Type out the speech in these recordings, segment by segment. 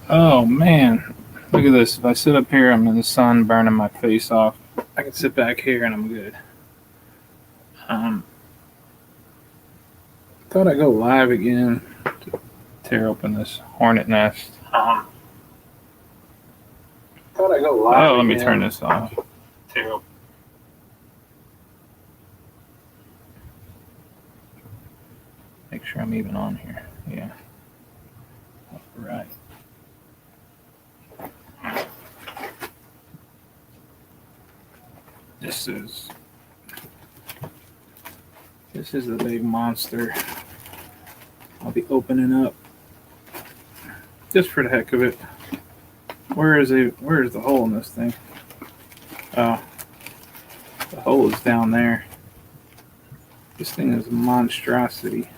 Oh man, look at this. If I sit up here, I'm in the sun burning my face off. I can sit back here and I'm good. Um, Thought I'd go live again to tear open this hornet nest. Thought I'd go live. Oh, let me turn this off. Tear open. Make sure I'm even on here. Yeah. All right. This is the big monster I'll be opening up just for the heck of it. Where is the hole in this thing? Oh, the hole is down there. This thing is a monstrosity.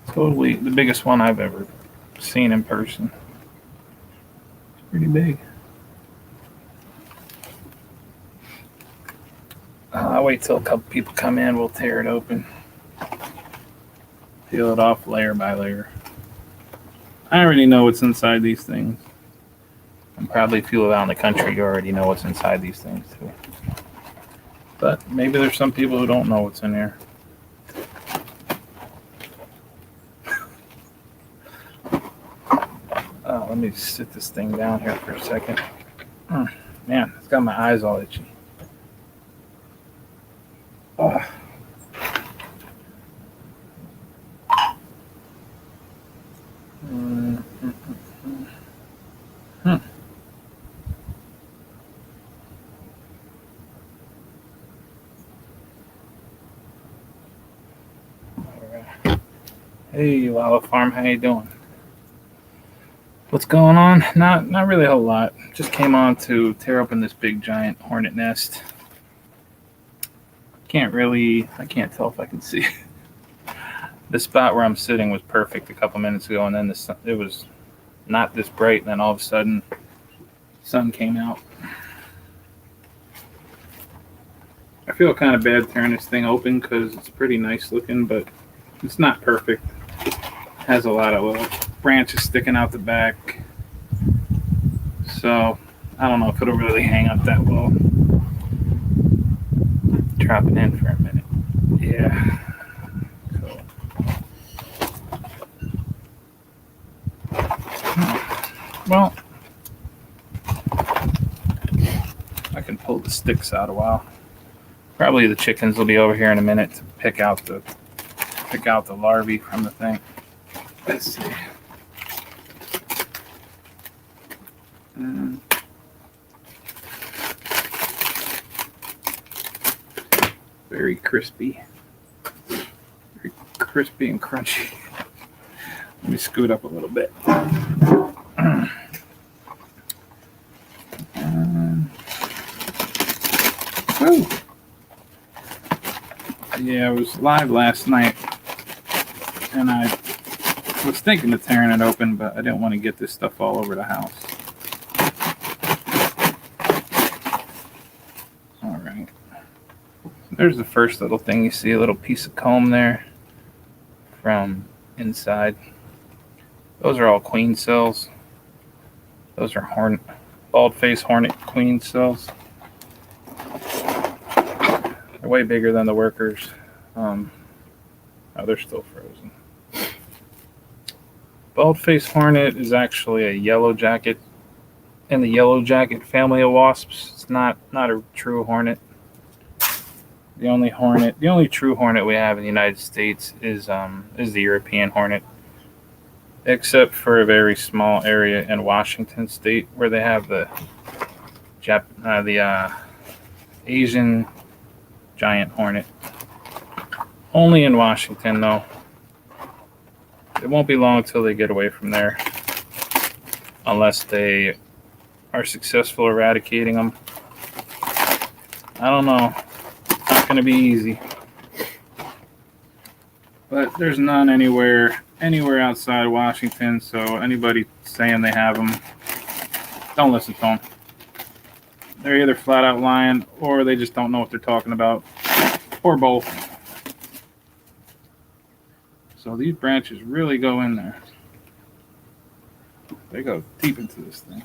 Totally the biggest one I've ever seen in person. It's pretty big. I'll wait till a couple people come in. We'll tear it open. Peel it off layer by layer. I already know what's inside these things. And probably if you live out in the country, you already know what's inside these things too. But maybe there's some people who don't know what's in here. Let me sit this thing down here for a second. Man, it's got my eyes all itchy. Oh. Hey, Lava Farm, how you doing? What's going on? Not really a whole lot. Just came on to tear open this big giant hornet nest. I can't tell if I can see. The spot where I'm sitting was perfect a couple minutes ago, and then it was not this bright, and then all of a sudden, the sun came out. I feel kind of bad tearing this thing open because it's pretty nice looking, but it's not perfect. It has a lot of little branches sticking out the back, so I don't know if it'll really hang up that well. Drop it in for a minute. Yeah. Cool. Well, I can pull the sticks out a while. Probably the chickens will be over here in a minute to pick out the larvae from the thing. Let's see. Very crispy. Very crispy and crunchy. Let me scoot up a little bit. Yeah, I was live last night, and I was thinking of tearing it open, but I didn't want to get this stuff all over the house. All right. There's the first little thing you see, a little piece of comb there from inside. Those are all queen cells. Those are Baldface Hornet queen cells. They're way bigger than the workers. Oh, they're still frozen. Baldface Hornet is actually a yellow jacket in the yellow jacket family of wasps. It's not a true hornet. The only true hornet we have in the United States is the European hornet, except for a very small area in Washington State where they have the Asian giant hornet. Only in Washington, though. It won't be long until they get away from there, unless they are successful eradicating them. I don't know. Not going to be easy. But there's none anywhere outside Washington, so anybody saying they have them, don't listen to them. They're either flat out lying, or they just don't know what they're talking about, or both. So these branches really go in there. They go deep into this thing.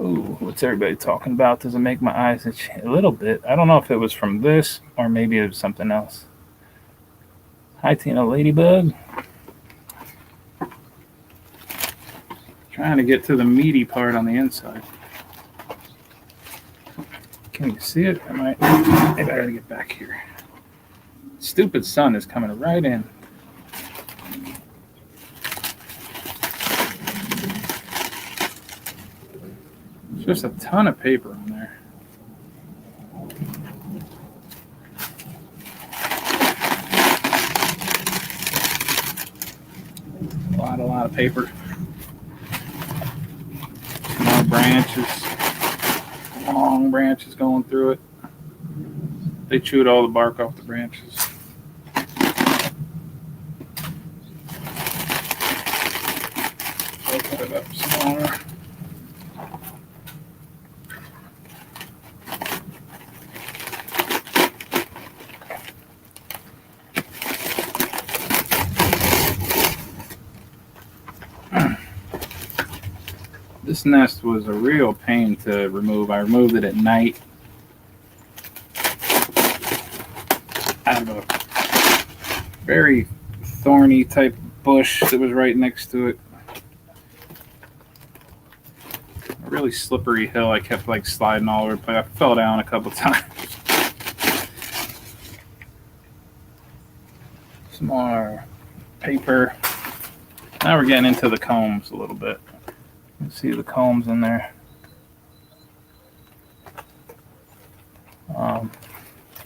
Ooh, what's everybody talking about? Does it make my eyes itch? A little bit. I don't know if it was from this or maybe it was something else. Hi, Tina Ladybug. Trying to get to the meaty part on the inside. Can you see it? Maybe I gotta get back here. Stupid sun is coming right in. There's just a ton of paper on there. A lot of paper. More branches. Long branches going through it. They chewed all the bark off the branches. Open it up some more. This nest was a real pain to remove. I removed it at night out of a very thorny type bush that was right next to it. A really slippery hill. I kept like sliding all over the place. I fell down a couple times. Some more paper. Now we're getting into the combs a little bit. You can see the combs in there.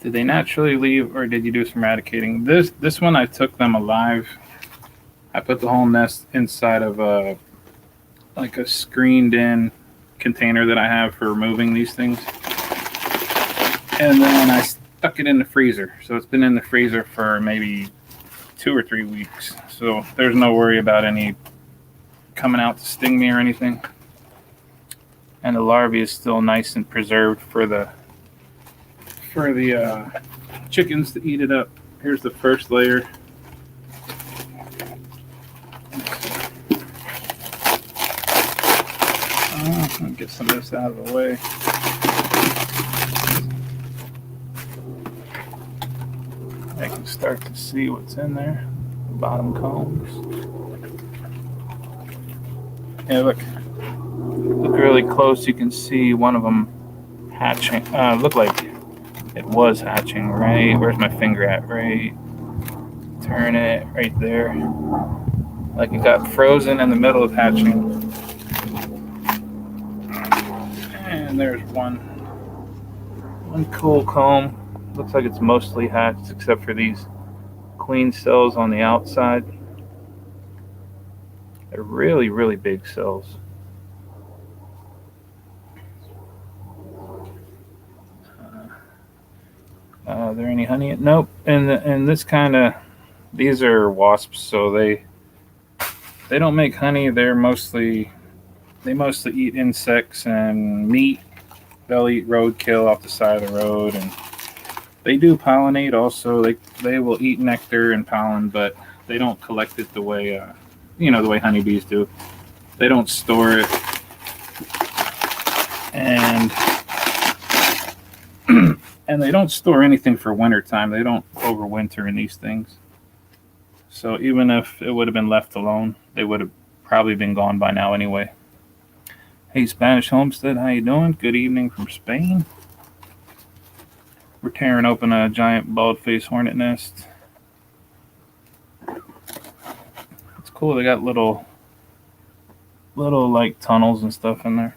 Did they naturally leave, or did you do some eradicating? This one I took them alive. I put the whole nest inside of a screened-in container that I have for removing these things, and then I stuck it in the freezer. So it's been in the freezer for maybe 2 or 3 weeks. So there's no worry about any coming out to sting me or anything. And the larvae is still nice and preserved for the chickens to eat it up. Here's the first layer. I'll get some of this out of the way. I can start to see what's in there. The bottom combs. Yeah, look really close. You can see one of them hatching. Looked like it was hatching. Right, where's my finger at? Right, turn it right there. Like it got frozen in the middle of hatching. And there's one cool comb. Looks like it's mostly hatched except for these queen cells on the outside. They're really, really big cells. Are there any honey? Nope. And this kind of, these are wasps, so they don't make honey. They mostly eat insects and meat. They'll eat roadkill off the side of the road, and they do pollinate also. They will eat nectar and pollen, but they don't collect it the way the way honeybees do. They don't store it, and and they don't store anything for winter time. They don't overwinter in these things. So even if it would have been left alone, they would have probably been gone by now anyway. Hey, Spanish Homestead, how you doing? Good evening from Spain. We're tearing open a giant Baldface Hornet Nest. It's cool. They got little like tunnels and stuff in there.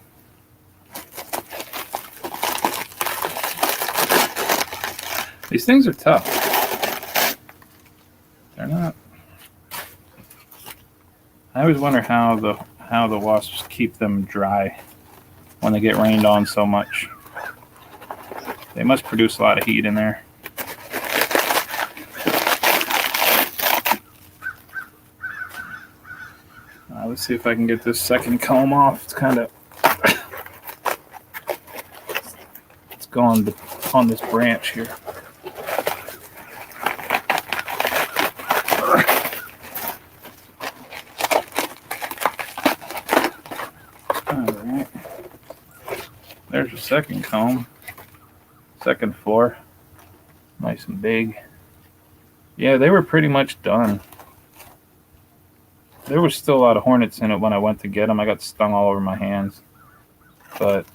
These things are tough. They're not. I always wonder how the wasps keep them dry when they get rained on so much. They must produce a lot of heat in there. Let's see if I can get this second comb off. It's kind of it's going on this branch here. There's a second comb. Second floor. Nice and big. Yeah, they were pretty much done. There was still a lot of hornets in it when I went to get them. I got stung all over my hands. But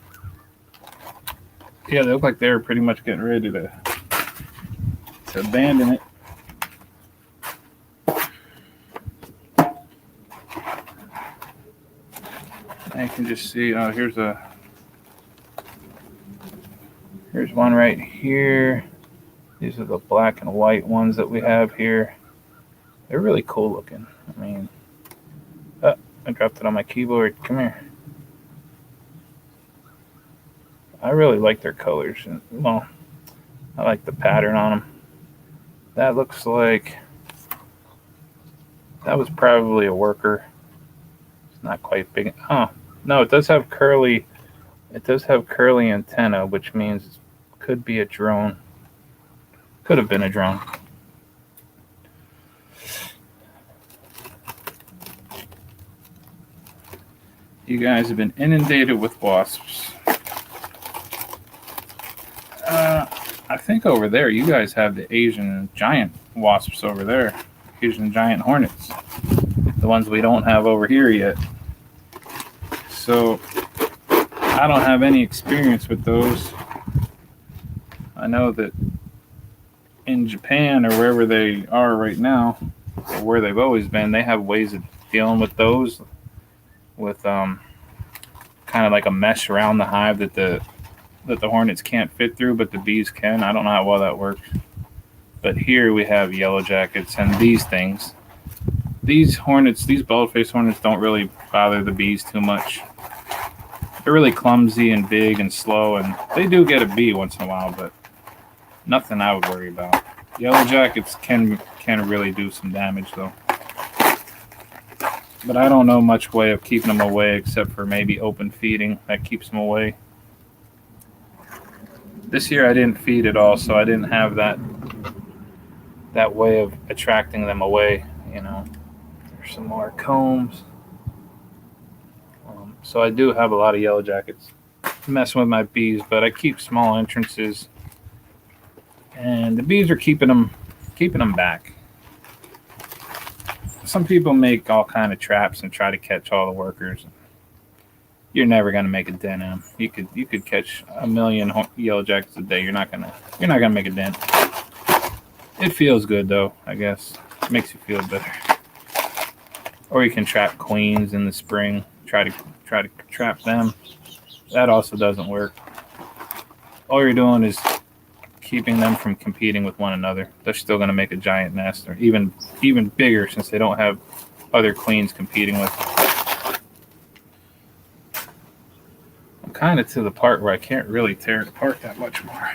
yeah, they look like they were pretty much getting ready to abandon it. I can just see, here's one right here. These are the black and white ones that we have here. They're really cool looking. I mean, I dropped it on my keyboard. Come here. I really like their colors. Well, I like the pattern on them. That looks like that was probably a worker. It's not quite big. Oh, no, it does have curly. It does have curly antenna, which means it could be a drone. Could have been a drone. You guys have been inundated with wasps. I think over there you guys have the Asian giant wasps over there. Asian giant hornets. The ones we don't have over here yet. So I don't have any experience with those. I know that in Japan or wherever they are right now, or where they've always been, they have ways of dealing with those with kind of like a mesh around the hive that the hornets can't fit through, but the bees can. I don't know how well that works. But here we have yellow jackets and these things. These hornets, these bald-faced hornets don't really bother the bees too much. They're really clumsy and big and slow, and they do get a bee once in a while, but nothing I would worry about. Yellow jackets can really do some damage, though. But I don't know much way of keeping them away except for maybe open feeding. That keeps them away. This year I didn't feed at all, so I didn't have that way of attracting them away, you know. There's some more combs. So I do have a lot of yellow jackets messing with my bees, but I keep small entrances, and the bees are keeping them back. Some people make all kind of traps and try to catch all the workers. You're never gonna make a dent in them. You could catch a million yellow jackets a day. You're not gonna make a dent. It feels good though, I guess. It makes you feel better. Or you can trap queens in the spring. Try to trap them. That also doesn't work. All you're doing is keeping them from competing with one another. They're still going to make a giant nest, or even bigger, since they don't have other queens competing with them. I'm kind of to the part where I can't really tear it apart that much more.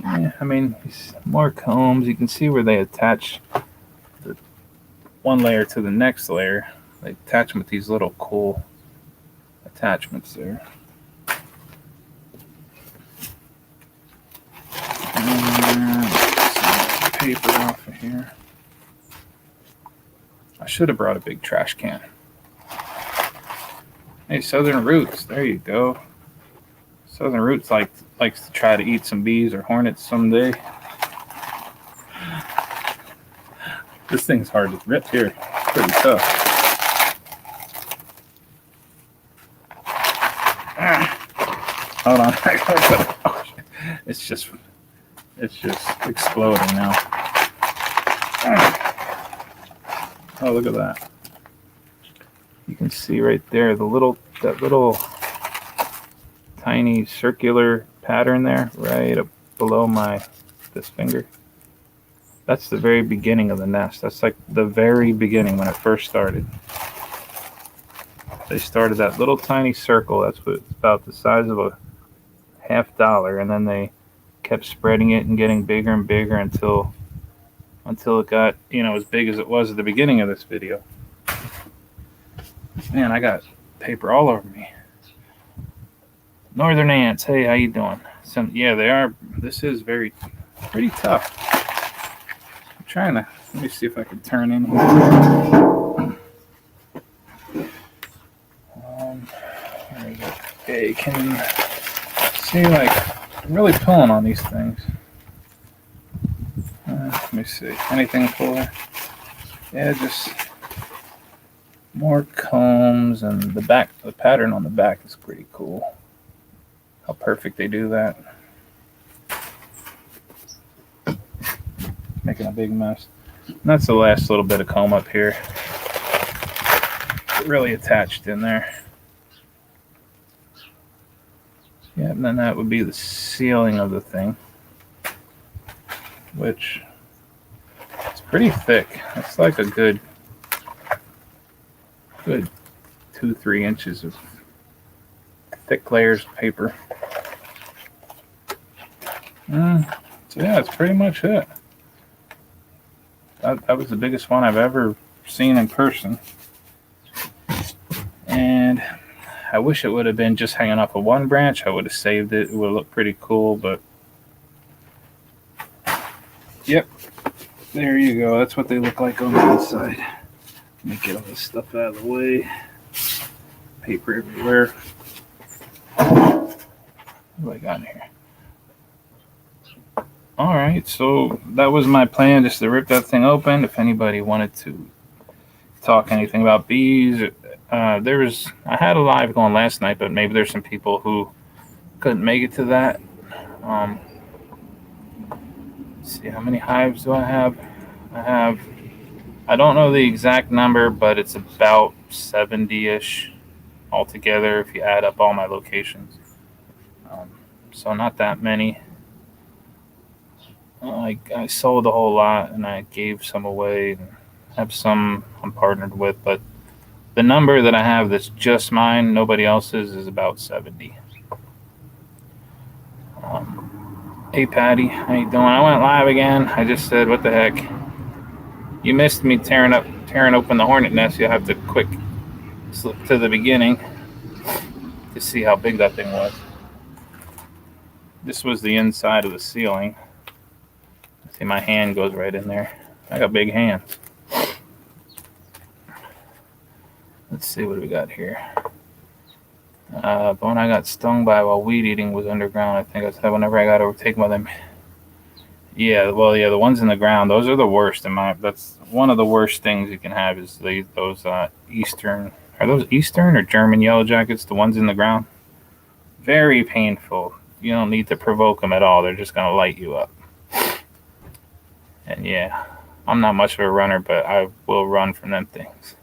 Yeah, I mean, more combs. You can see where they attach the one layer to the next layer. They attach them with these little cool attachments there. And paper off of here. I should have brought a big trash can. Hey, Southern Roots, there you go. Southern Roots likes to try to eat some bees or hornets someday. This thing's hard to rip here. It's pretty tough. Hold on. It's just exploding now. Oh, look at that. You can see right there that little tiny circular pattern there, right up below this finger. That's the very beginning of the nest. That's like the very beginning when it first started. They started that little tiny circle. That's what it's about the size of a $50, and then they kept spreading it and getting bigger and bigger until it got, as big as it was at the beginning of this video. Man, I got paper all over me. Northern ants, hey, how you doing? Yeah, they are. This is pretty tough. I'm trying to, let me see if I can turn in here. Okay, you can see, like, I'm really pulling on these things. Let me see. Anything cooler? Yeah, just more combs, and the pattern on the back is pretty cool. How perfect they do that. Making a big mess. And that's the last little bit of comb up here. Really attached in there. Yeah, and then that would be the ceiling of the thing, which is pretty thick. It's like a good 2-3 inches of thick layers of paper. So yeah, that's pretty much it. That was the biggest one I've ever seen in person. And I wish it would have been just hanging off of one branch. I would have saved it. It would have looked pretty cool, but yep, there you go. That's what they look like on the inside. Let me get all this stuff out of the way. Paper everywhere. What do I got in here? All right, so that was my plan, just to rip that thing open. If anybody wanted to talk anything about bees, I had a live going last night, but maybe there's some people who couldn't make it to that. Let's see, how many hives do I have? I don't know the exact number, but it's about 70-ish altogether if you add up all my locations. So not that many. I sold a whole lot, and I gave some away, and have some I'm partnered with, but the number that I have that's just mine, nobody else's, is about 70. Hey Patty, how you doing? I went live again. I just said, what the heck? You missed me tearing open the hornet nest. You'll have to quick slip to the beginning to see how big that thing was. This was the inside of the ceiling. See, my hand goes right in there. I got big hands. Let's see what we got here. The one I got stung by while weed eating was underground. I think I said whenever I got overtaken by them. Yeah, well, yeah, the ones in the ground, those are the worst. That's one of the worst things you can have is those Eastern. Are those Eastern or German yellow jackets? The ones in the ground. Very painful. You don't need to provoke them at all. They're just gonna light you up. And yeah, I'm not much of a runner, but I will run from them things.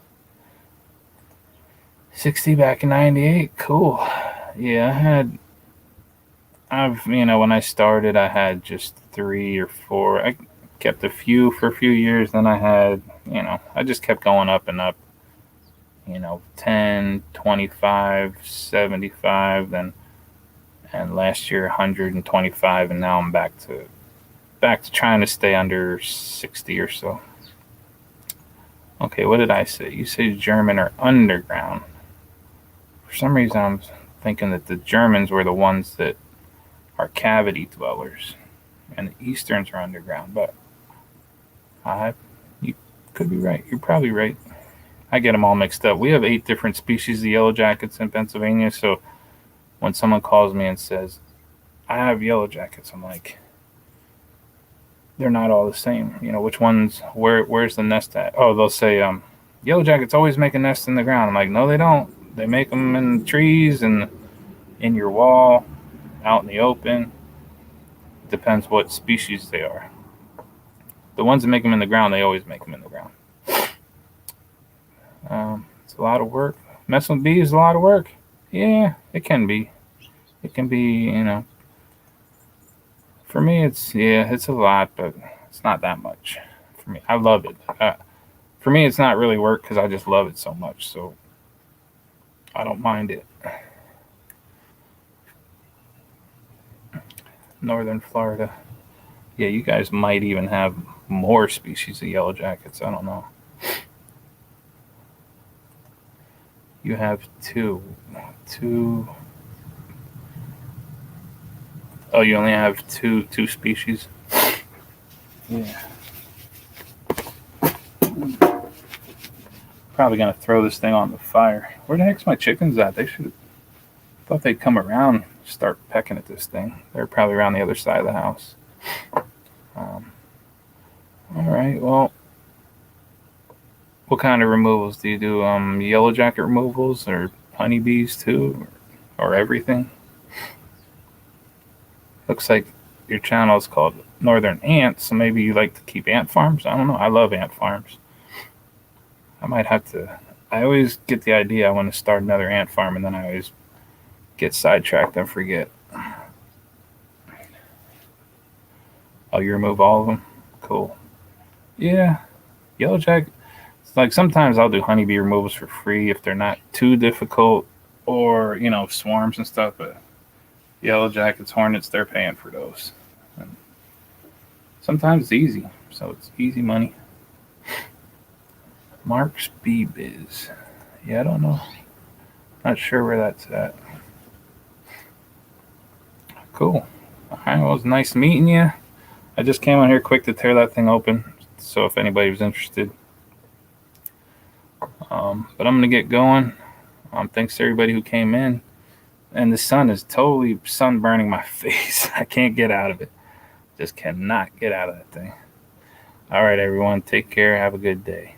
60 back in 98, cool. Yeah, when I started, I had just 3 or 4. I kept a few for a few years, then I had, I just kept going up and up. 10, 25, 75, and last year 125, and now I'm back to trying to stay under 60 or so. Okay, what did I say? You say German or underground. For some reason, I'm thinking that the Germans were the ones that are cavity dwellers, and the Easterns are underground, but you could be right. You're probably right. I get them all mixed up. We have 8 different species of yellow jackets in Pennsylvania, so when someone calls me and says, I have yellow jackets, I'm like, they're not all the same. Which ones, where's the nest at? Oh, they'll say, yellow jackets always make a nest in the ground. I'm like, no, they don't. They make them in trees and in your wall, out in the open. Depends what species they are. The ones that make them in the ground, they always make them in the ground. It's a lot of work. Messing with bees is a lot of work. Yeah, it can be. It can be, For me, it's a lot, but it's not that much. For me, I love it. For me, it's not really work because I just love it so much. So I don't mind it. Northern Florida. Yeah, you guys might even have more species of yellow jackets. I don't know. You have two. Oh, you only have two species? Yeah. Probably gonna throw this thing on the fire. Where the heck's my chickens at? They should Thought they'd come around, start pecking at this thing. They're probably around the other side of the house. All right, well, what kind of removals do you do? Yellow jacket removals or honeybees too, or everything? Looks like your channel is called Northern Ants, so maybe you like to keep ant farms. I don't know. I love ant farms. I might have to. I always get the idea I want to start another ant farm, and then I always get sidetracked and forget. Oh, you remove all of them? Cool. Yeah, yellow jacket. It's like sometimes I'll do honeybee removals for free if they're not too difficult, or swarms and stuff. But yellow jackets, hornets, they're paying for those. And sometimes it's easy, so it's easy money. Mark's Bee Biz. Yeah, I don't know. Not sure where that's at. Cool. All right, well, it was nice meeting you. I just came on here quick to tear that thing open, so if anybody was interested. But I'm going to get going. Thanks to everybody who came in. And the sun is totally sunburning my face. I can't get out of it. Just cannot get out of that thing. All right, everyone. Take care. Have a good day.